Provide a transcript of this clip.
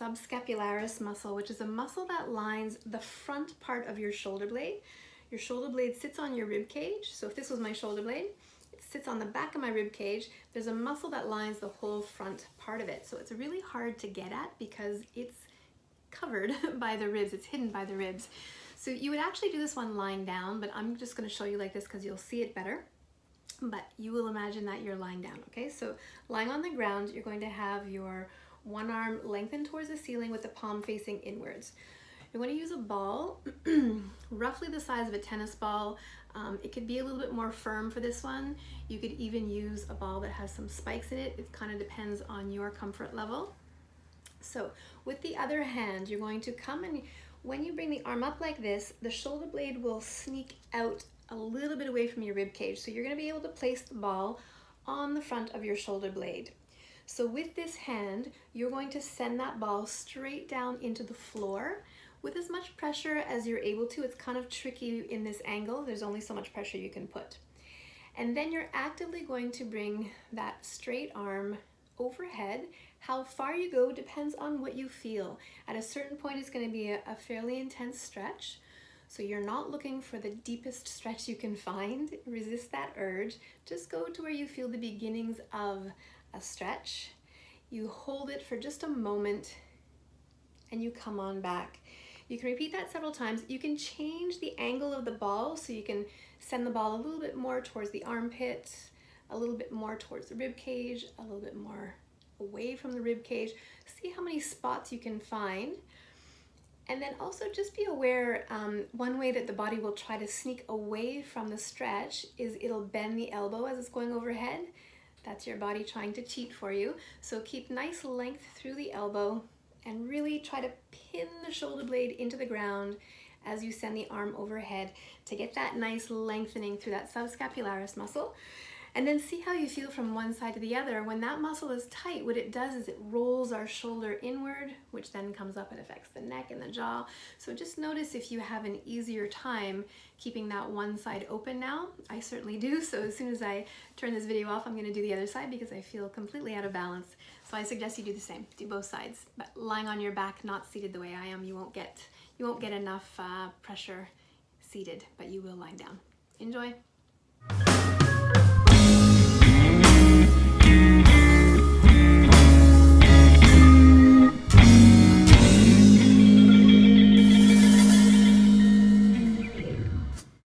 subscapularis muscle, which is a muscle that lines the front part of your shoulder blade. Your shoulder blade sits on your rib cage. So if this was my shoulder blade, it sits on the back of my rib cage. There's a muscle that lines the whole front part of it. So it's really hard to get at because it's covered by the ribs. It's hidden by the ribs. So you would actually do this one lying down, but I'm just going to show you like this because you'll see it better. But you will imagine that you're lying down, okay? So lying on the ground, you're going to have your one arm lengthened towards the ceiling with the palm facing inwards. You're going to use a ball, roughly the size of a tennis ball. It could be a little bit more firm for this one. You could even use a ball that has some spikes in it. It kind of depends on your comfort level. So with the other hand, you're going to come and when you bring the arm up like this, the shoulder blade will sneak out a little bit away from your rib cage. So you're going to be able to place the ball on the front of your shoulder blade. So with this hand, you're going to send that ball straight down into the floor with as much pressure as you're able to. It's kind of tricky in this angle. There's only so much pressure you can put. And then you're actively going to bring that straight arm overhead. How far you go depends on what you feel. At a certain point, it's going to be a fairly intense stretch. So you're not looking for the deepest stretch you can find. Resist that urge. Just go to where you feel the beginnings of a stretch. You hold it for just a moment and you come on back. You can repeat that several times. You can change the angle of the ball so you can send the ball a little bit more towards the armpit, a little bit more towards the rib cage, a little bit more away from the rib cage. See how many spots you can find. And then also just be aware, one way that the body will try to sneak away from the stretch is it'll bend the elbow as it's going overhead. That's your body trying to cheat for you. So keep nice length through the elbow and really try to pin the shoulder blade into the ground as you send the arm overhead to get that nice lengthening through that subscapularis muscle. And then see how you feel from one side to the other. When that muscle is tight, what it does is it rolls our shoulder inward, which then comes up and affects the neck and the jaw. So just notice if you have an easier time keeping that one side open now. I certainly do. So as soon as I turn this video off, I'm going to do the other side because I feel completely out of balance. So I suggest you do the same. Do both sides. But lying on your back, not seated the way I am, you won't get enough pressure seated, but you will lying down. Enjoy.